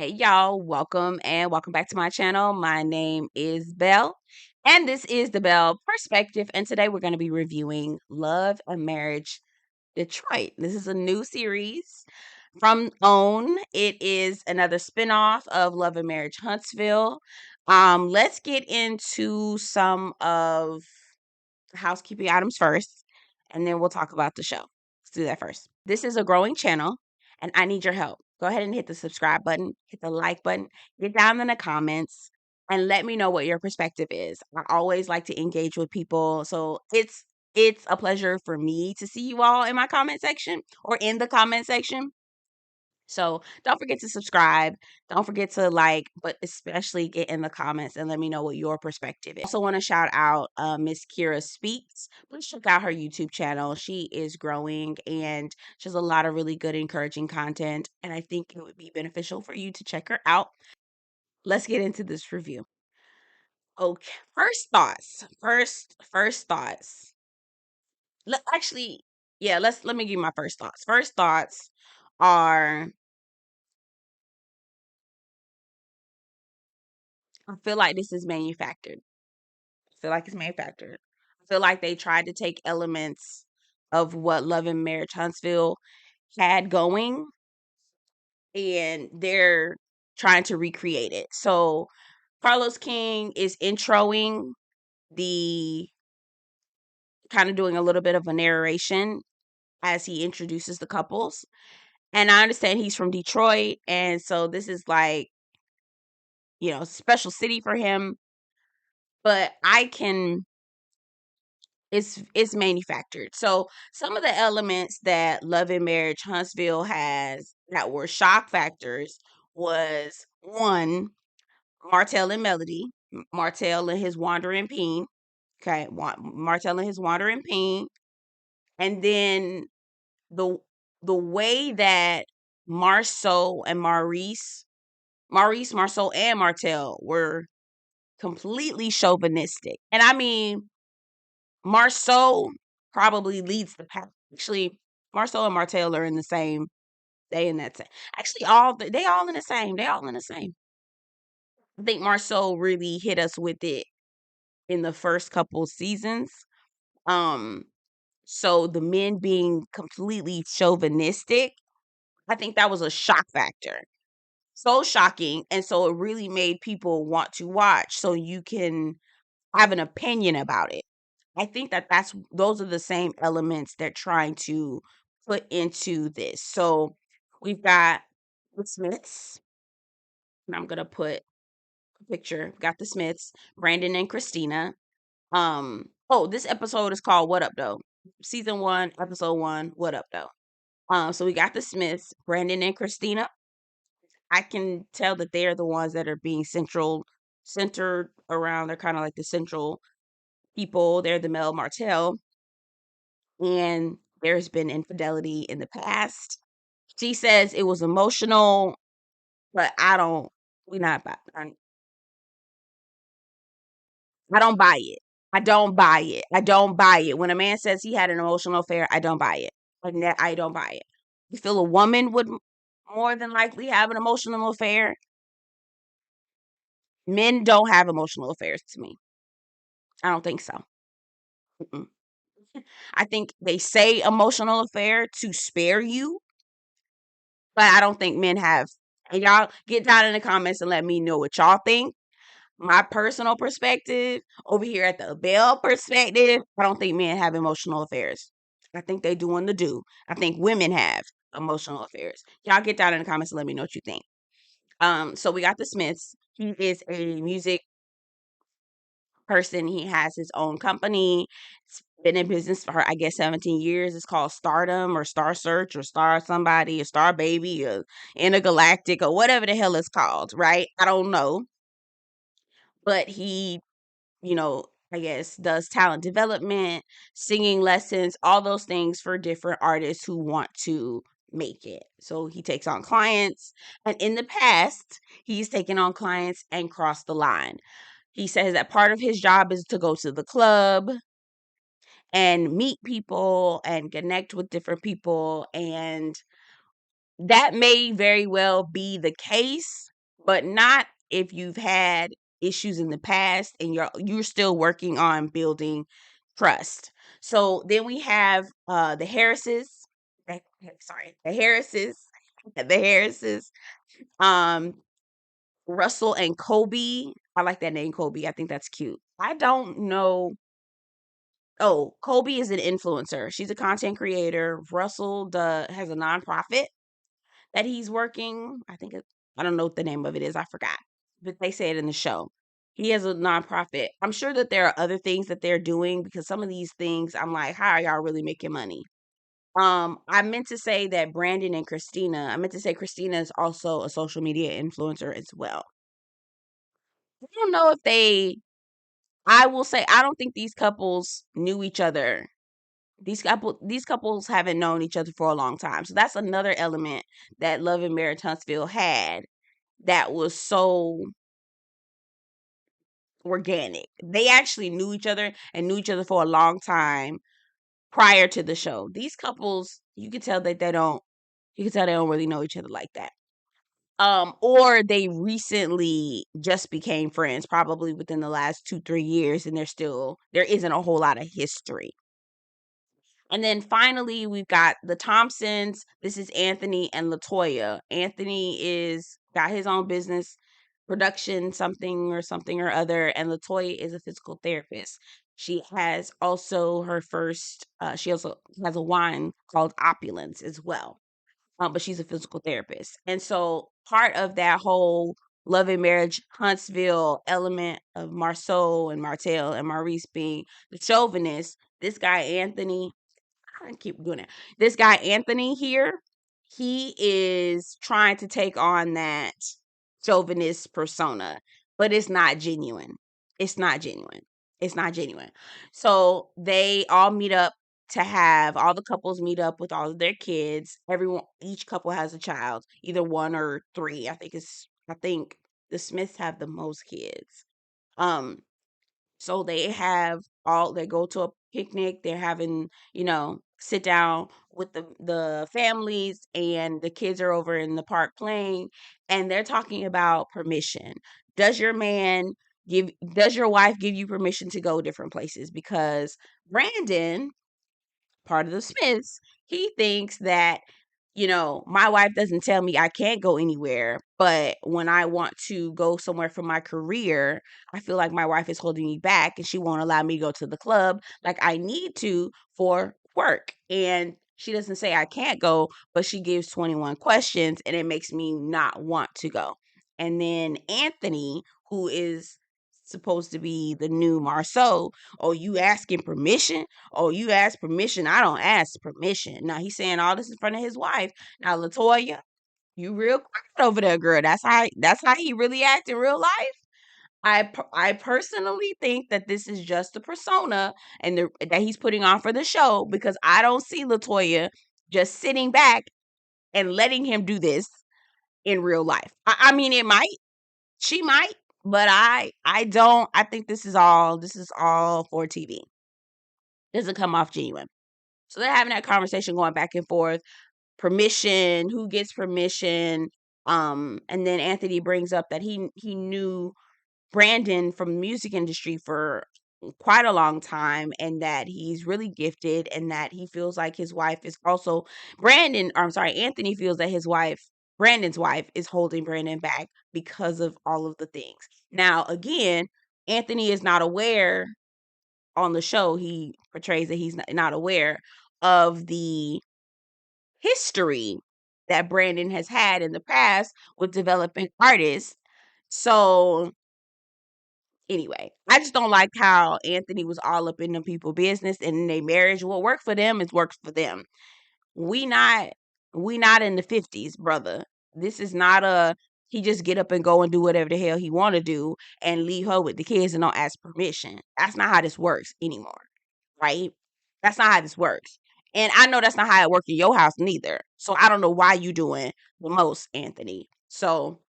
Hey y'all, welcome back to my channel. My name is Belle, and this is the Belle Perspective. And today we're going to be reviewing Love and Marriage Detroit. This is a new series from OWN. It is another spinoff of Love and Marriage Huntsville. Let's get into some of the housekeeping items first, and then we'll talk about the show. Let's do that first. This is a growing channel, and I need your help. Go ahead and hit the subscribe button, hit the like button, get down in the comments, and let me know what your perspective is. I always like to engage with people, so it's a pleasure for me to see you all in my comment section or in the comment section. So don't forget to subscribe. Don't forget to like, but especially get in the comments and let me know what your perspective is. Also want to shout out Miss Kira Speaks. Please check out her YouTube channel. She is growing and she has a lot of really good, encouraging content. And I think it would be beneficial for you to check her out. Let's get into this review. Okay, first thoughts. First thoughts. Actually, yeah, let me give you my first thoughts. First thoughts are I feel like this is manufactured. I feel like it's manufactured. I feel like they tried to take elements of what Love and Marriage Huntsville had going and they're trying to recreate it. So Carlos King is introing the kind of doing a little bit of a narration as he introduces the couples. And I understand he's from Detroit. And so this is like, special city for him. But it's manufactured. So some of the elements that Love and Marriage Huntsville has that were shock factors was one, Martell and Melody, Martell and his wandering peen. Okay, Martell and his wandering peen. And then the the way that Marceau and Marceau and Martell were completely chauvinistic. And I mean, Marceau probably leads the pack. Actually, Marceau and Martell are in the same. They in that same. Actually, they all in the same. They all in the same. I think Marceau really hit us with it in the first couple seasons. Um, so the men being completely chauvinistic, I think that was a shock factor. So shocking, and so it really made people want to watch, so you can have an opinion about it. I think that those are the same elements they're trying to put into this. So we've got the Smiths, and I'm gonna put a picture. We've got the Smiths, Brandon and Kristina. This episode is called "What Up Though." Season 1, episode 1. What up though? So we got the Smiths, Brandon and Kristina. I can tell that they are the ones that are being centered around. They're kind of like the central people. They're the male Martell. And there's been infidelity in the past. She says it was emotional, but we not buy, I don't buy it. I don't buy it. I don't buy it. When a man says he had an emotional affair, I don't buy it. I don't buy it. You feel a woman would more than likely have an emotional affair? Men don't have emotional affairs to me. I don't think so. Mm-mm. I think they say emotional affair to spare you, but I don't think men have. And y'all get down in the comments and let me know what y'all think. My personal perspective over here at the Belle perspective, I don't think men have emotional affairs. I think they doing the do. I think women have emotional affairs. Y'all get down in the comments and let me know what you think. So we got the Smiths. He is a music person. He has his own company. It's been in business for, I guess, 17 years. It's called Stardom or Star Search or Star Somebody or Star Baby or Intergalactic or whatever the hell it's called, right? I don't know. But he, I guess, does talent development, singing lessons, all those things for different artists who want to make it. So he takes on clients. And in the past, he's taken on clients and crossed the line. He says that part of his job is to go to the club and meet people and connect with different people. And that may very well be the case. but not if you've had issues in the past and you're still working on building trust. So then we have the Harrises. Sorry, the Harrises. The Harrises. Um, Russell and Kolby. I like that name, Kolby. I think that's cute. I don't know. Oh, Kolby is an influencer. She's a content creator. Russell has a nonprofit that he's working. I don't know what the name of it is. I forgot, but they say it in the show. He has a nonprofit. I'm sure that there are other things that they're doing because some of these things, I'm like, how are y'all really making money? I meant to say that Brandon and Kristina. I meant to say Kristina is also a social media influencer as well. I don't know if they. I will say I don't think these couples knew each other. These couples haven't known each other for a long time. So that's another element that Love and Marriage Huntsville had that was so organic. They actually knew each other and knew each other for a long time prior to the show. These couples, you can tell that you can tell they don't really know each other like that. Or they recently just became friends, probably within the last 2-3 years, and there isn't a whole lot of history. And then finally, we've got the Thompsons. This is Anthony and LaToya. Anthony is got his own business, production something or other, and LaToya is a physical therapist. She has also her first. She also has a wine called Opulence as well. But she's a physical therapist, and so part of that whole Love and Marriage Huntsville element of Marceau and Martell and Maurice being the chauvinist. This guy Anthony, I keep doing it. This guy Anthony here, he is trying to take on that chauvinist persona, but it's not genuine. It's not genuine. It's not genuine. So they all meet up to have all the couples meet up with all of their kids. Each couple has a child, either one or three. I think the Smiths have the most kids. Um, so they go to a picnic, they're having, sit down with the families and the kids are over in the park playing and they're talking about permission. Does your man does your wife give you permission to go different places? Because Brandon, part of the Smiths, he thinks that, my wife doesn't tell me I can't go anywhere, but when I want to go somewhere for my career, I feel like my wife is holding me back and she won't allow me to go to the club like I need to for work. And she doesn't say I can't go, but she gives 21 questions and it makes me not want to go. And then Anthony, who is supposed to be the new Marceau, oh, you asking permission? Oh, you ask permission. I don't ask permission. Now he's saying all this in front of his wife. Now, LaToya, you real quiet over there, girl. That's how he really act in real life. I personally think that this is just a persona and that he's putting on for the show because I don't see LaToya just sitting back and letting him do this in real life. I mean, she might, but I don't. I think this is all for TV. Doesn't come off genuine. So they're having that conversation going back and forth. Permission, who gets permission? And then Anthony brings up that he knew Brandon from the music industry for quite a long time and that he's really gifted and that he feels like his wife is also Anthony feels that Brandon's wife is holding Brandon back because of all of the things. Now, again, Anthony is not aware on the show. He portrays that he's not aware of the history that Brandon has had in the past with developing artists. So anyway, I just don't like how Anthony was all up in them people business and in their marriage. What worked for them is works for them. We not we not in the 50s, brother. This is not a he just get up and go and do whatever the hell he want to do and leave her with the kids and don't ask permission. That's not how this works anymore, right? That's not how this works. And I know that's not how it worked in your house neither. So I don't know why you doing the most, Anthony. So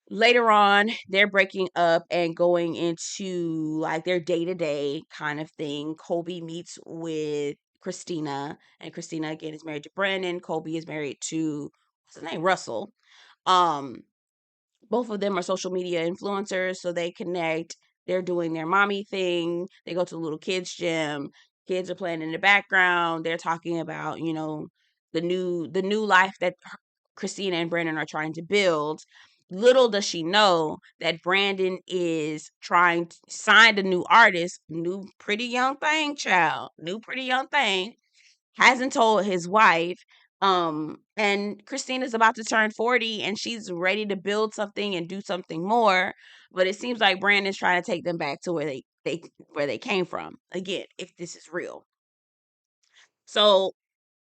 later on, they're breaking up and going into like their day to day kind of thing. Kolby meets with Kristina, and Kristina again is married to Brandon. Kolby is married to what's his name, Russell. Um, both of them are social media influencers, so they connect. They're doing their mommy thing. They go to the little kids gym. Kids are playing in the background. They're talking about, the new life that Kristina and Brandon are trying to build. Little does she know that Brandon is trying to sign a new artist, new pretty young thing, child, new pretty young thing, hasn't told his wife. And Christina's about to turn 40 and she's ready to build something and do something more. But it seems like Brandon's trying to take them back to where they came from. Again, if this is real. So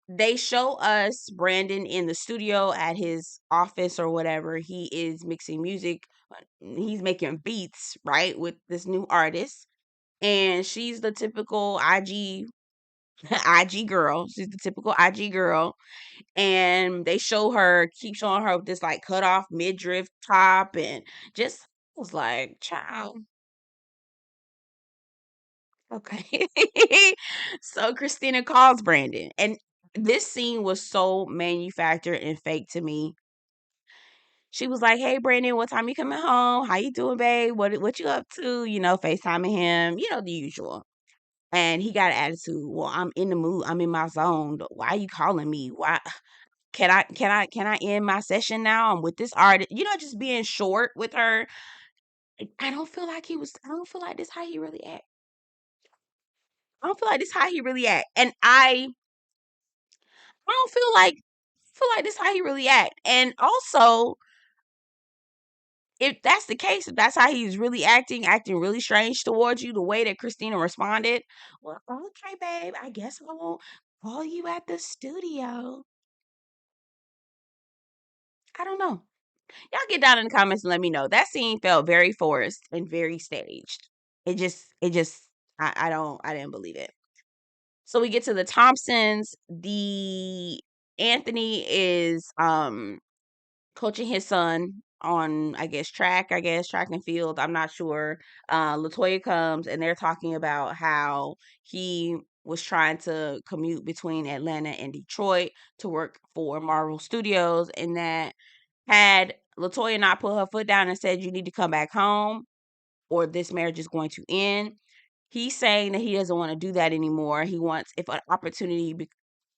they show us Brandon in the studio at his office or whatever. He is mixing music. He's making beats, right, with this new artist. And she's the typical IG IG girl. She's the typical IG girl. And they keep showing her with this like cut off midriff top and just was like, child, okay. So Christina calls Brandon. And this scene was so manufactured and fake to me. She was like, "Hey Brandon, what time you coming home? How you doing, babe? What you up to?" FaceTiming him, the usual. And he got an attitude. Well, I'm in the mood. I'm in my zone. Why are you calling me? Why can I end my session now? I'm with this artist. Just being short with her. I don't feel like this how he really act. I don't feel like this how he really act. And I don't feel like this how he really act. And also, if that's the case, if that's how he's really acting really strange towards you, the way that Christina responded, well, okay, babe, I guess I won't call you at the studio. I don't know. Y'all get down in the comments and let me know. That scene felt very forced and very staged. It just, I didn't believe it. So we get to the Thompsons. The Anthony is coaching his son on, track and field. I'm not sure. LaToya comes and they're talking about how he was trying to commute between Atlanta and Detroit to work for Marvel Studios, and that had LaToya not put her foot down and said, "You need to come back home or this marriage is going to end." He's saying that he doesn't want to do that anymore. He wants, if an opportunity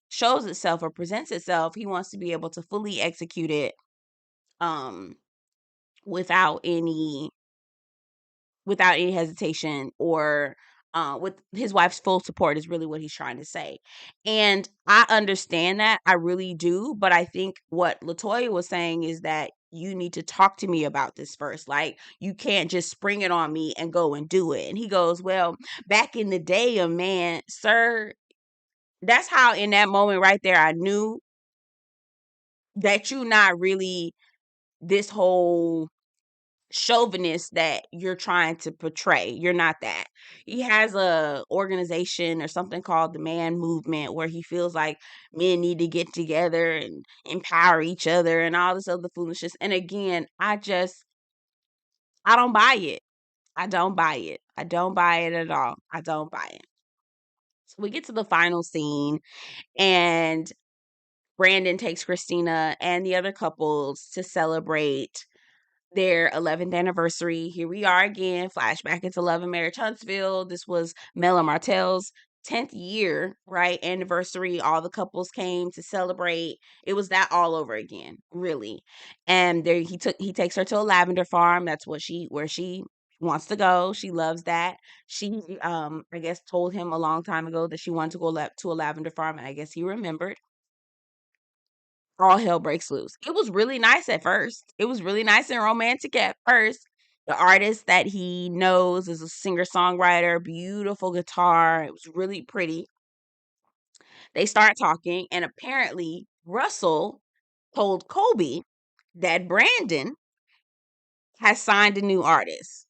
shows itself or presents itself, he wants to be able to fully execute it, um, without any hesitation, or with his wife's full support is really what he's trying to say. And I understand that. I really do. But I think what LaToya was saying is that you need to talk to me about this first. Like, you can't just spring it on me and go and do it. And he goes, well, back in the day, a man, sir, that's how in that moment right there, I knew that you not really this whole chauvinist that you're trying to portray. You're not that. He has a organization or something called the Man Movement, where he feels like men need to get together and empower each other and all this other foolishness. And again, I don't buy it. I don't buy it. I don't buy it at all. I don't buy it. So we get to the final scene, and Brandon takes Christina and the other couples to celebrate their 11th anniversary. Here we are again, flashback into Love and Marriage Huntsville. This was Mel and Martell's 10th year, right? Anniversary. All the couples came to celebrate. It was that all over again, really. And there he takes her to a lavender farm. That's where she wants to go. She loves that. She I guess told him a long time ago that she wanted to go to a lavender farm, and I guess he remembered. All hell breaks loose. It was really nice at first. It was really nice and romantic at first. The artist that he knows is a singer-songwriter, beautiful guitar. It was really pretty. They start talking, and apparently Russell told Kolby that Brandon has signed a new artist.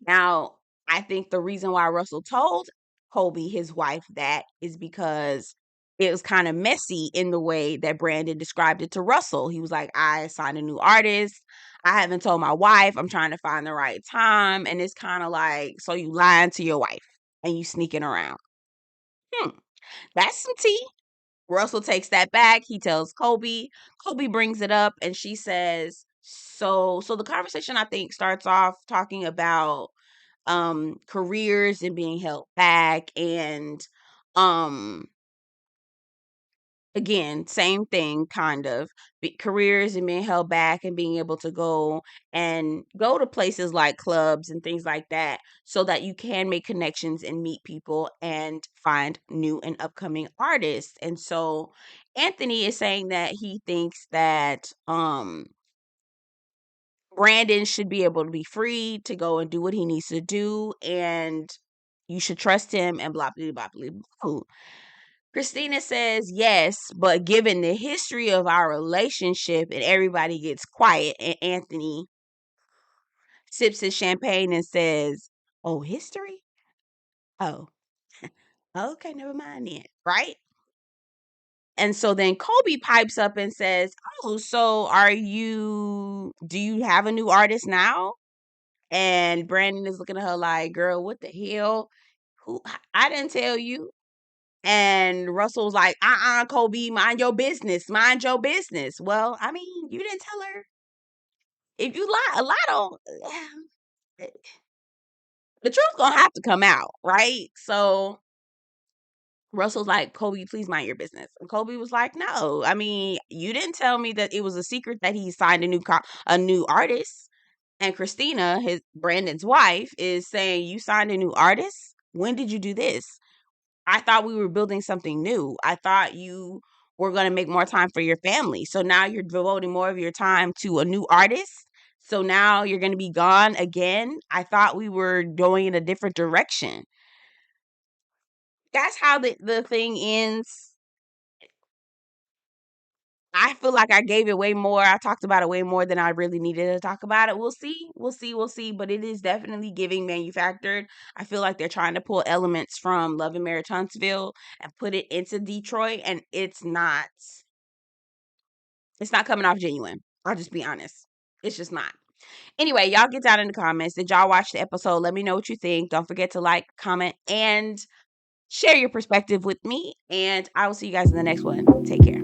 Now, I think the reason why Russell told Kolby, his wife, that is because it was kind of messy in the way that Brandon described it to Russell. He was like, I signed a new artist. I haven't told my wife. I'm trying to find the right time. And it's kind of like, so you lying to your wife and you sneaking around. Hmm, that's some tea. Russell takes that back. He tells Kolby. Kolby brings it up and she says, So the conversation, I think, starts off talking about careers and being held back, and again, same thing, kind of careers and being held back, and being able to go to places like clubs and things like that, so that you can make connections and meet people and find new and upcoming artists. And so Anthony is saying that he thinks that Brandon should be able to be free to go and do what he needs to do, and you should trust him, and blah blah blah blah blah. Kristina says yes, but given the history of our relationship, and everybody gets quiet, and Anthony sips his champagne and says, "Oh, history? Oh, okay, never mind then." Right? And so then Kolby pipes up and says, "Oh, so do you have a new artist now?" And Brandon is looking at her like, "Girl, what the hell? Who? I didn't tell you." And Russell's like, Kolby, mind your business. Mind your business. Well, I mean, you didn't tell her. If you lie don't, the truth's gonna have to come out, right? So Russell's like, "Kolby, please mind your business." And Kolby was like, "No, I mean, you didn't tell me that it was a secret that he signed a new artist." And Kristina, his Brandon's wife, is saying, "You signed a new artist? When did you do this? I thought we were building something new. I thought you were going to make more time for your family. So now you're devoting more of your time to a new artist. So now you're going to be gone again. I thought we were going in a different direction." That's how the thing ends. I feel like I gave it way more. I talked about it way more than I really needed to talk about it. We'll see. We'll see. We'll see. But it is definitely giving manufactured. I feel like they're trying to pull elements from Love and Marriage Huntsville and put it into Detroit, and it's not. It's not coming off genuine. I'll just be honest. It's just not. Anyway, y'all get down in the comments. Did y'all watch the episode? Let me know what you think. Don't forget to like, comment, and share your perspective with me. And I will see you guys in the next one. Take care.